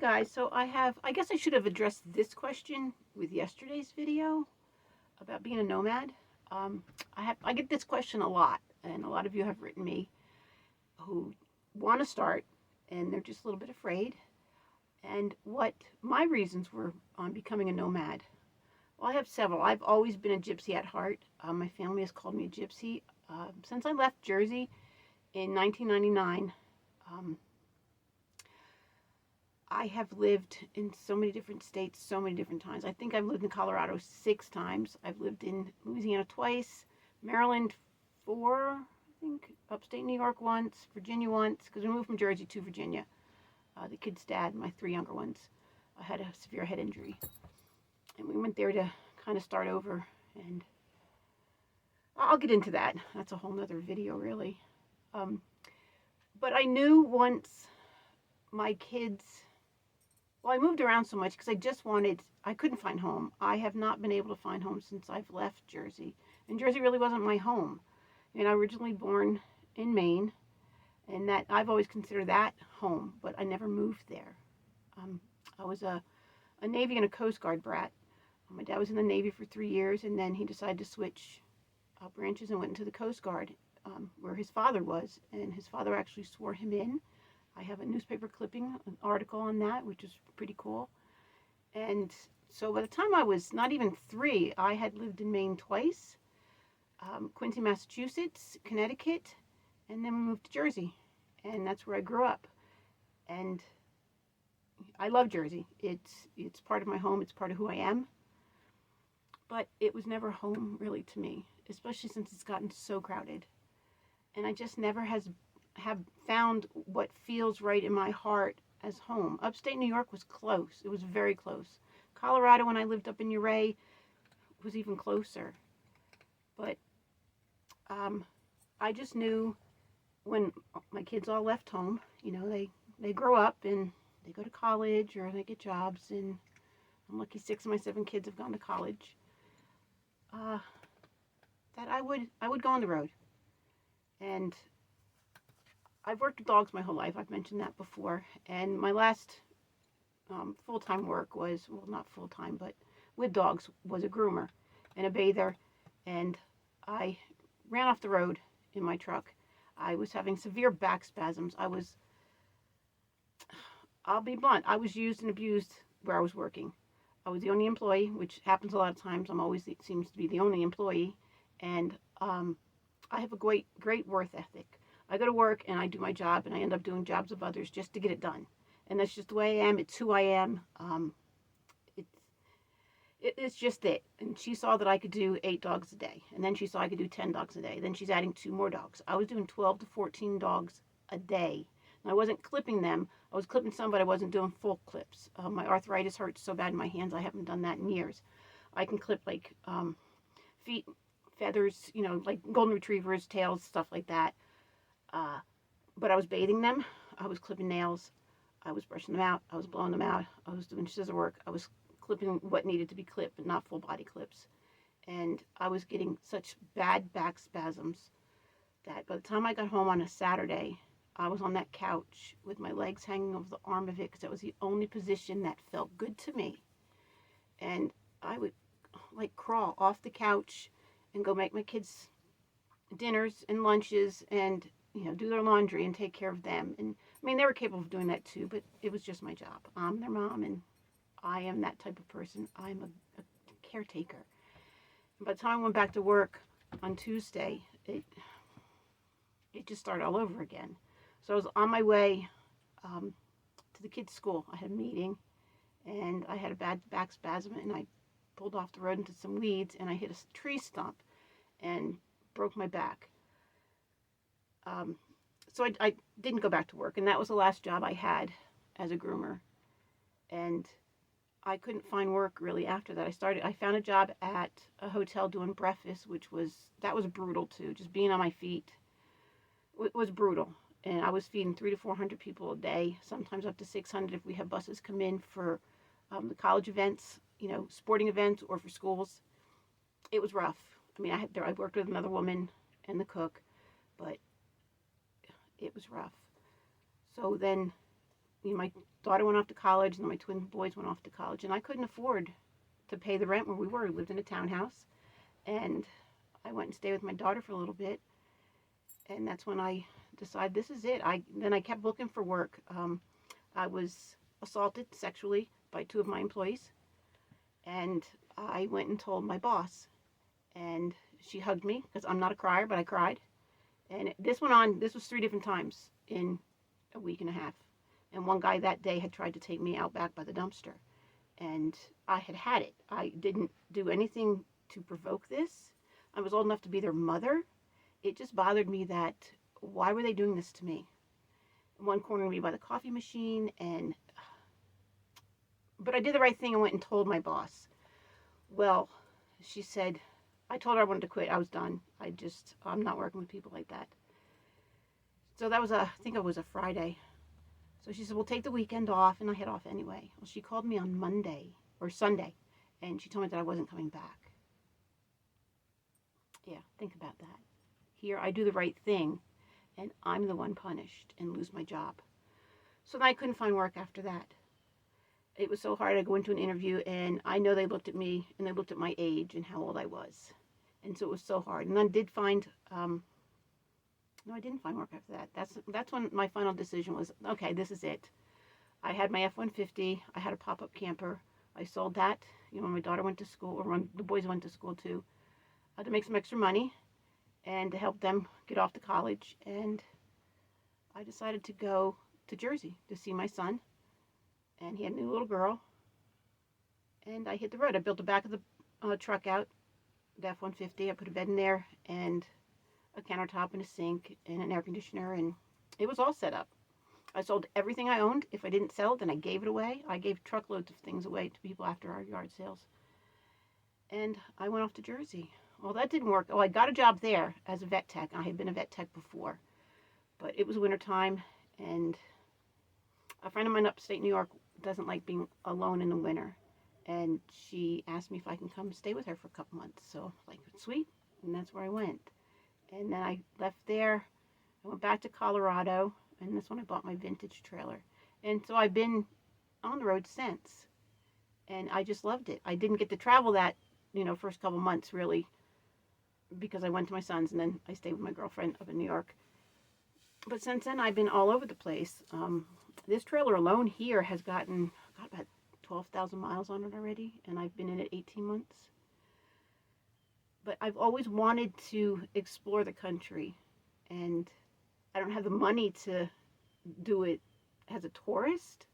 guys, so I guess I should have addressed this question with yesterday's video about being a nomad. Um, I get this question a lot, and a lot of you have written me who want to start, and they're just a little bit afraid. And what my reasons were on becoming a nomad. Well, I have several. I've always been a gypsy at heart. My family has called me a gypsy since I left Jersey in 1999. Um, I have lived in so many different states, so many different times. I think I've lived in Colorado 6 times. I've lived in Louisiana twice, Maryland 4, I think, upstate New York once, Virginia once, because we moved from Jersey to Virginia. The kid's dad, my 3 younger ones, had a severe head injury. And we went there to kind of start over. And I'll get into that. That's a whole nother video, really. But I knew once my kids, well, I moved around so much because I couldn't find home. I have not been able to find home since I've left Jersey. And Jersey really wasn't my home. And I originally born in Maine, and that I've always considered that home, but I never moved there. I was a Navy and a Coast Guard brat. My dad was in the Navy for 3 years, and then he decided to switch branches and went into the Coast Guard, where his father was, and his father actually swore him in. I have a newspaper clipping, an article on that, which is pretty cool. And so by the time I was not even 3, I had lived in Maine twice, Quincy, Massachusetts, Connecticut, and then we moved to Jersey, and that's where I grew up. And I love Jersey. It's part of my home. It's part of who I am. But it was never home really to me, especially since it's gotten so crowded. And I just never have found what feels right in my heart as home. Upstate New York was close. It was very close. Colorado, when I lived up in Uray, was even closer. But I just knew when my kids all left home, they grow up and they go to college or they get jobs, and I'm lucky 6 of my 7 kids have gone to college. That I would go on the road. And I've worked with dogs my whole life. I've mentioned that before. And my last full-time work was, well, not full-time, but with dogs, was a groomer and a bather. And I ran off the road in my truck. I was having severe back spasms. I'll be blunt, I was used and abused where I was working. I was the only employee, which happens a lot of times. It seems to be the only employee. And I have a great work ethic. I go to work and I do my job, and I end up doing jobs of others just to get it done. And that's just the way I am. It's who I am. It's just it. And she saw that I could do 8 dogs a day. And then she saw I could do 10 dogs a day. Then she's adding 2 more dogs. I was doing 12 to 14 dogs a day. And I wasn't clipping them. I was clipping some, but I wasn't doing full clips. My arthritis hurts so bad in my hands. I haven't done that in years. I can clip like feet, feathers, like golden retrievers, tails, stuff like that. But I was bathing them. I was clipping nails. I was brushing them out. I was blowing them out. I was doing scissor work. I was clipping what needed to be clipped, but not full body clips. And I was getting such bad back spasms that by the time I got home on a Saturday, I was on that couch with my legs hanging over the arm of it, because that was the only position that felt good to me. And I would like crawl off the couch and go make my kids dinners and lunches and do their laundry and take care of them. And I mean, they were capable of doing that too, but it was just my job. I'm their mom, and I am that type of person. I'm a caretaker. And by the time I went back to work on Tuesday, it just started all over again. So I was on my way to the kids' school. I had a meeting, and I had a bad back spasm, and I pulled off the road into some weeds, and I hit a tree stump and broke my back. So I didn't go back to work, and that was the last job I had as a groomer. And I couldn't find work really after that. I found a job at a hotel doing breakfast, that was brutal too. Just being on my feet was brutal. And I was feeding 300 to 400 people a day, sometimes up to 600 if we have buses come in for the college events, sporting events, or for schools. It was rough. I mean, I worked with another woman and the cook, but it was rough. So then my daughter went off to college, and then my twin boys went off to college, and I couldn't afford to pay the rent where we were. We lived in a townhouse, and I went and stayed with my daughter for a little bit, and that's when I decided this is it. Then I kept looking for work. I was assaulted sexually by two of my employees, and I went and told my boss, and she hugged me because I'm not a crier, but I cried. And this went on. This was 3 different times in a week and a half. And one guy that day had tried to take me out back by the dumpster, and I had it. I didn't do anything to provoke this. I was old enough to be their mother. It just bothered me that why were they doing this to me? One cornered me by the coffee machine, but I did the right thing and went and told my boss. Well, she said, I told her I wanted to quit. I was done. I'm not working with people like that. So that was I think it was a Friday. So she said, well, take the weekend off, and I had off anyway. Well, she called me on Monday or Sunday, and she told me that I wasn't coming back. Yeah, think about that. Here, I do the right thing, and I'm the one punished and lose my job. So then I couldn't find work after that. It was so hard. I go into an interview, and I know they looked at me, and they looked at my age and how old I was. And so it was so hard. And then I did find, no, I didn't find work after that. That's when my final decision was, okay, this is it. I had my F-150. I had a pop-up camper. I sold that, when my daughter went to school, or when the boys went to school too, to make some extra money and to help them get off to college. And I decided to go to Jersey to see my son. And he had a new little girl. And I hit the road. I built the back of the truck out, the F-150. I put a bed in there and a countertop and a sink and an air conditioner, and it was all set up. I sold everything I owned. If I didn't sell it, then I gave it away. I gave truckloads of things away to people after our yard sales. And I went off to Jersey. Well, that didn't work. Oh, I got a job there as a vet tech. I had been a vet tech before, but it was wintertime, and a friend of mine upstate New York doesn't like being alone in the winter, and she asked me if I can come stay with her for a couple months. So, sweet, and that's where I went. And then I left there. I went back to Colorado, and that's when I bought my vintage trailer. And so I've been on the road since, and I just loved it. I didn't get to travel that, first couple months really, because I went to my son's, and then I stayed with my girlfriend up in New York. But since then, I've been all over the place. This trailer alone here has got about 12,000 miles on it already, and I've been in it 18 months. But I've always wanted to explore the country, and I don't have the money to do it as a tourist.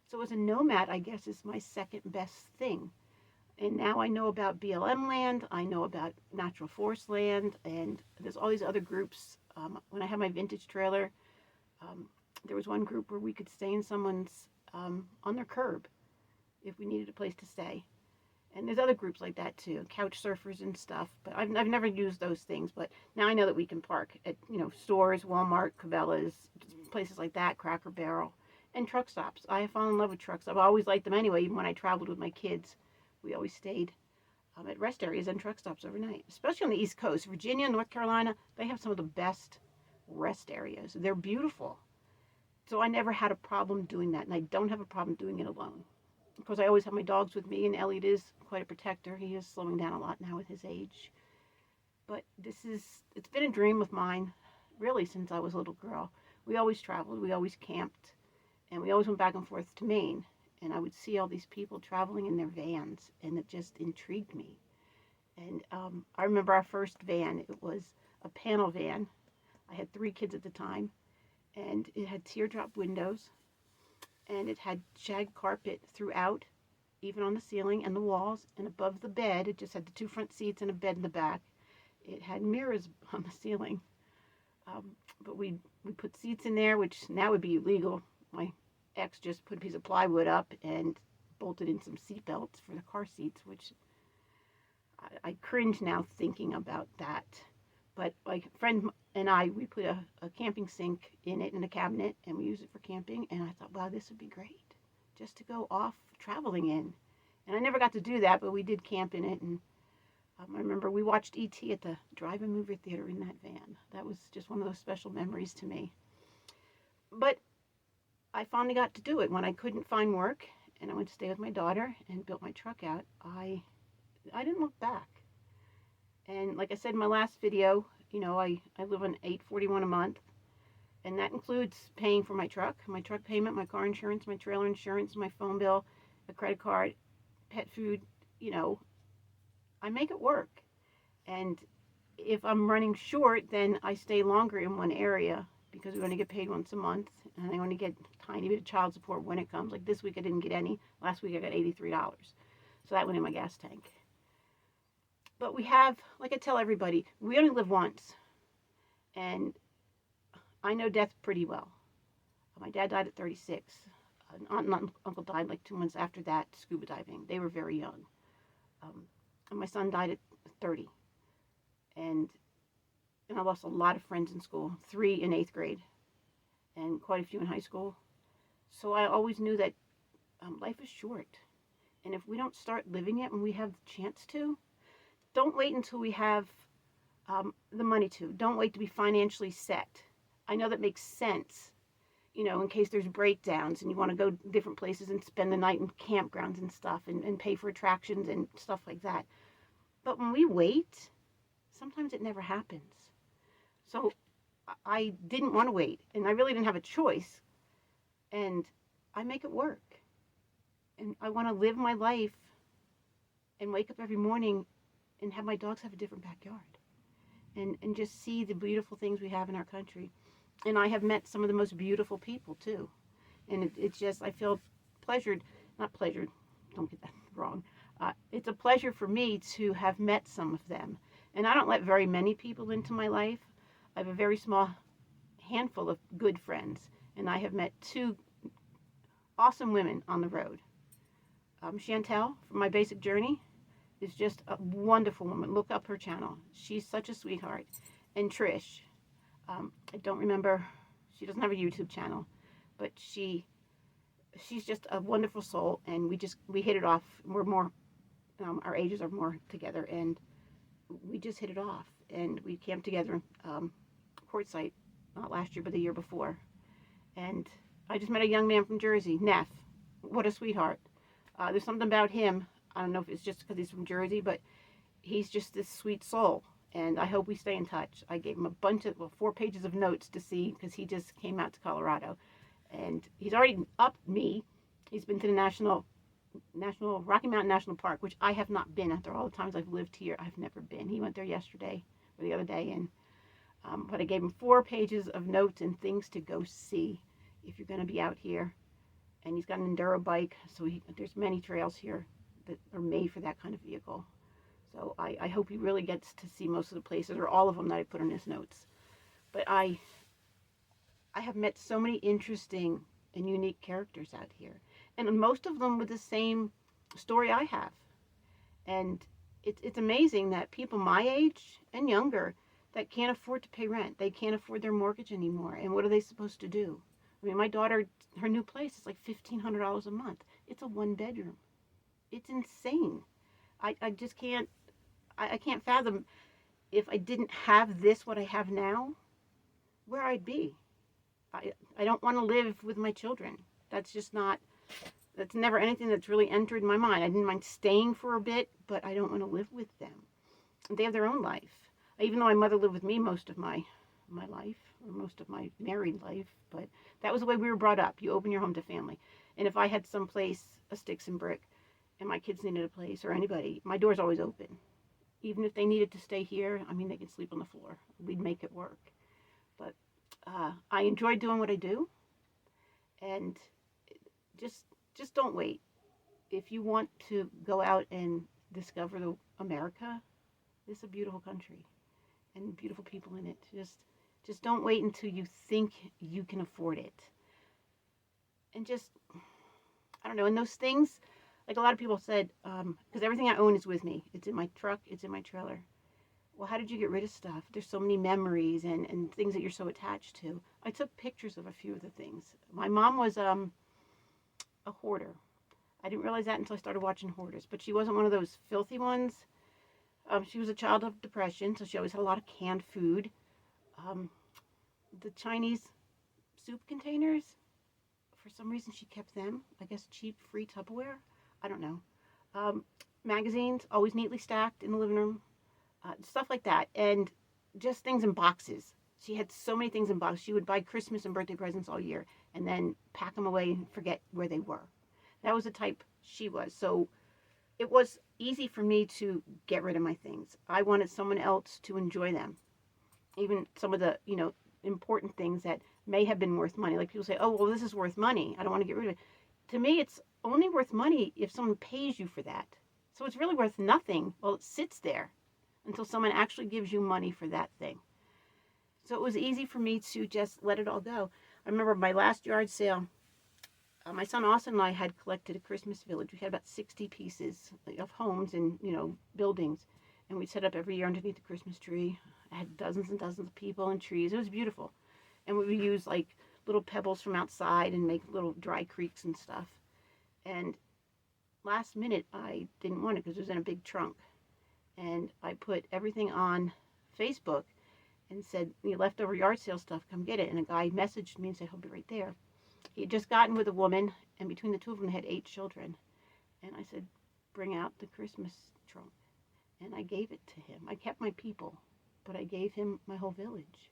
So as a nomad, I guess, is my second best thing. And now I know about BLM land, I know about natural forest land, and there's all these other groups. When I had my vintage trailer, there was one group where we could stay in someone's, on their curb if we needed a place to stay. And there's other groups like that too, couch surfers and stuff. But I've never used those things. But now I know that we can park at stores, Walmart, Cabela's, places like that, Cracker Barrel, and truck stops. I have fallen in love with trucks. I've always liked them anyway. Even when I traveled with my kids, we always stayed at rest areas and truck stops overnight. Especially on the East Coast, Virginia, North Carolina, they have some of the best rest areas. They're beautiful. So I never had a problem doing that, and I don't have a problem doing it alone. Of course, I always have my dogs with me, and Elliot is quite a protector. He is slowing down a lot now with his age. But it's been a dream of mine, really, since I was a little girl. We always traveled, we always camped, and we always went back and forth to Maine. And I would see all these people traveling in their vans, and it just intrigued me. And I remember our first van. It was a panel van. I had 3 kids at the time, and it had teardrop windows. And it had shag carpet throughout, even on the ceiling and the walls, and above the bed. It just had the 2 front seats and a bed in the back. It had mirrors on the ceiling. But we put seats in there, which now would be illegal. My ex just put a piece of plywood up and bolted in some seat belts for the car seats, which I cringe now thinking about that. But my friend and I, we put a camping sink in it in a cabinet, and we use it for camping. And I thought, wow, this would be great just to go off traveling in. And I never got to do that, but we did camp in it. And I remember we watched E.T. at the drive-in movie theater in that van. That was just one of those special memories to me. But I finally got to do it when I couldn't find work and I went to stay with my daughter and built my truck out. I didn't look back. And like I said in my last video, I live on $841 a month, and that includes paying for my truck payment, my car insurance, my trailer insurance, my phone bill, a credit card, pet food. You know, I make it work. And if I'm running short, then I stay longer in one area because we only get paid once a month, and I only get a tiny bit of child support when it comes. Like this week, I didn't get any. Last week, I got $83, so that went in my gas tank. But we have, like I tell everybody, we only live once, and I know death pretty well. My dad died at 36. An aunt and uncle died like 2 months after that, scuba diving. They were very young. And my son died at 30. And I lost a lot of friends in school, 3 in 8th grade, and quite a few in high school. So I always knew that life is short. And if we don't start living it when we have the chance to, don't wait until we have the money to. Don't wait to be financially set. I know that makes sense, in case there's breakdowns and you want to go different places and spend the night in campgrounds and stuff and pay for attractions and stuff like that. But when we wait, sometimes it never happens. So I didn't want to wait, and I really didn't have a choice, and I make it work. And I want to live my life and wake up every morning and have my dogs have a different backyard and just see the beautiful things we have in our country. And I have met some of the most beautiful people too. And it's just, I feel not pleasured, don't get that wrong. It's a pleasure for me to have met some of them. And I don't let very many people into my life. I have a very small handful of good friends. And I have met 2 awesome women on the road. Chantel from My Basic Journey is just a wonderful woman. Look up her channel. She's such a sweetheart. And Trish, I don't remember, she doesn't have a YouTube channel, but she's just a wonderful soul, and we hit it off. We're more, our ages are more together, and we just hit it off. And we camped together Quartzsite, not last year, but the year before. And I just met a young man from Jersey, Neff. What a sweetheart. There's something about him. I don't know if it's just because he's from Jersey, but he's just this sweet soul. And I hope we stay in touch. I gave him a bunch of, 4 pages of notes to see because he just came out to Colorado. And he's already upped me. He's been to the National Rocky Mountain National Park, which I have not been after all the times I've lived here. I've never been. He went there yesterday or the other day. And but I gave him 4 pages of notes and things to go see if you're going to be out here. And he's got an enduro bike, so there's many trails here that are made for that kind of vehicle. So I hope he really gets to see most of the places, or all of them that I put in his notes. But I have met so many interesting and unique characters out here. And most of them with the same story I have. And it's amazing that people my age and younger that can't afford to pay rent, they can't afford their mortgage anymore. And what are they supposed to do? I mean, my daughter, her new place is like $1,500 a month. It's a 1-bedroom. It's insane. I just can't, I can't fathom if I didn't have this, what I have now, where I'd be. I don't want to live with my children. That's just not, that's never anything that's really entered my mind. I didn't mind staying for a bit, but I don't want to live with them. They have their own life. Even though my mother lived with me most of my life, or most of my married life, but that was the way we were brought up. You open your home to family. And if I had some place, a sticks and brick, and my kids needed a place, or anybody, my door's always open. Even if they needed to stay here, I mean, they could sleep on the floor. We'd make it work. But I enjoy doing what I do. And just don't wait. If you want to go out and discover America, it's a beautiful country and beautiful people in it. Just don't wait until you think you can afford it. And just, I don't know, and those things, like a lot of people said, because everything I own is with me. It's in my truck, it's in my trailer. Well, how did you get rid of stuff? There's so many memories and things that you're so attached to. I took pictures of a few of the things. My mom was a hoarder. I didn't realize that until I started watching Hoarders, but she wasn't one of those filthy ones. She was a child of depression, so she always had a lot of canned food. The Chinese soup containers for some reason she kept them. I guess cheap, free Tupperware. I don't know. Um, Magazines, always neatly stacked in the living room. Stuff like that. And just things in boxes. She had so many things in boxes. She would buy Christmas and birthday presents all year and then pack them away and forget where they were. That was the type she was. So it was easy for me to get rid of my things. I wanted someone else to enjoy them. Even some of the, important things that may have been worth money. Like people say, oh, well, this is worth money. I don't want to get rid of it. To me, it's only worth money if someone pays you for that. So it's really worth nothing while it sits there until someone actually gives you money for that thing. So it was easy for me to just let it all go. I remember my last yard sale, my son Austin and I had collected a Christmas village. We had about 60 pieces of homes and, buildings. And we'd set up every year underneath the Christmas tree. I had dozens and dozens of people and trees. It was beautiful. And we would use like little pebbles from outside and make little dry creeks and stuff. And last minute, I didn't want it because it was in a big trunk. And I put everything on Facebook and said, leftover yard sale stuff, come get it. And a guy messaged me and said, he'll be right there. He had just gotten with a woman, and between the two of them, they had 8 children. And I said, bring out the Christmas trunk. And I gave it to him. I kept my people, but I gave him my whole village.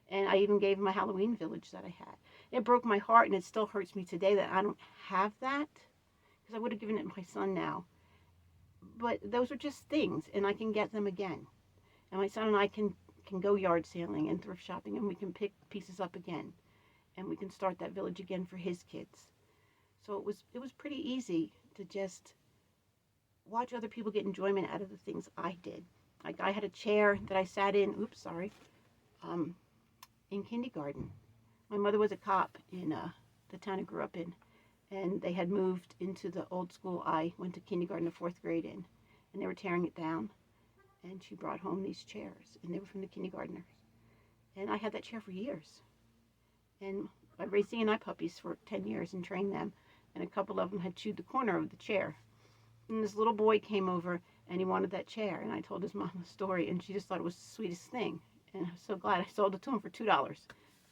And I even gave him a Halloween village that I had. It broke my heart, and it still hurts me today that I don't have that, because I would have given it to my son now. But those are just things, and I can get them again. And my son and I can go yard sailing and thrift shopping, and we can pick pieces up again. And we can start that village again for his kids. So it was pretty easy to just watch other people get enjoyment out of the things I did. Like I had a chair that I sat in, in kindergarten. My mother was a cop in the town I grew up in, and they had moved into the old school I went to kindergarten to 4th grade in, and they were tearing it down. And she brought home these chairs, and they were from the kindergartners. And I had that chair for years. And I raised C&I puppies for 10 years and trained them, and a couple of them had chewed the corner of the chair. And this little boy came over, and he wanted that chair, and I told his mom the story, and she just thought it was the sweetest thing. And I was so glad I sold it to him for $2.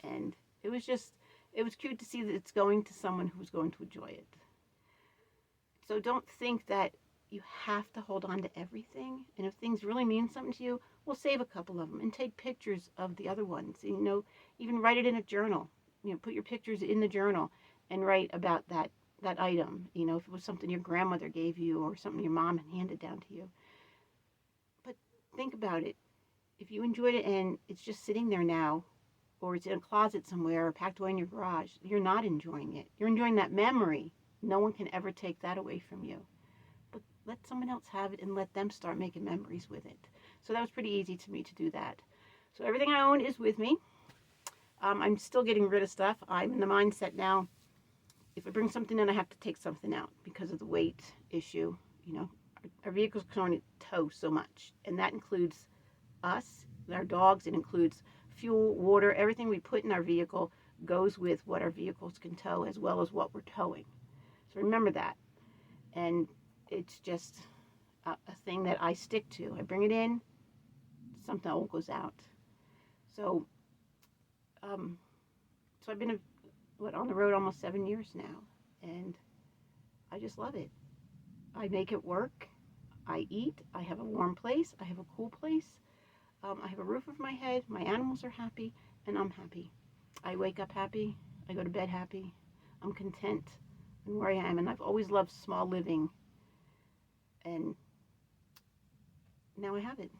And it was cute to see that it's going to someone who's going to enjoy it. So don't think that you have to hold on to everything. And if things really mean something to you, we'll save a couple of them and take pictures of the other ones. Even write it in a journal. Put your pictures in the journal and write about that item. If it was something your grandmother gave you or something your mom handed down to you. But think about it. If you enjoyed it and it's just sitting there now, or it's in a closet somewhere or packed away in your garage, you're not enjoying it. You're enjoying that memory. No one can ever take that away from you. But let someone else have it and let them start making memories with it. So that was pretty easy to me to do that. So everything I own is with me. I'm still getting rid of stuff. I'm in the mindset now, if I bring something in, I have to take something out because of the weight issue. Our vehicles can only tow so much. And that includes us, our dogs. It includes fuel, water, everything we put in our vehicle goes with what our vehicles can tow as well as what we're towing. So remember that. And it's just a thing that I stick to. I bring it in, something old goes out. So I've been on the road almost 7 years now, and I just love it. I make it work. I eat. I have a warm place. I have a cool place. I have a roof over my head. My animals are happy, and I'm happy. I wake up happy. I go to bed happy. I'm content in where I am, and I've always loved small living, and now I have it.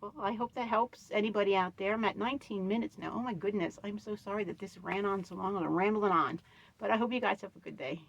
Well, I hope that helps anybody out there. I'm at 19 minutes now. Oh my goodness. I'm so sorry that this ran on so long. I'm rambling on. But I hope you guys have a good day.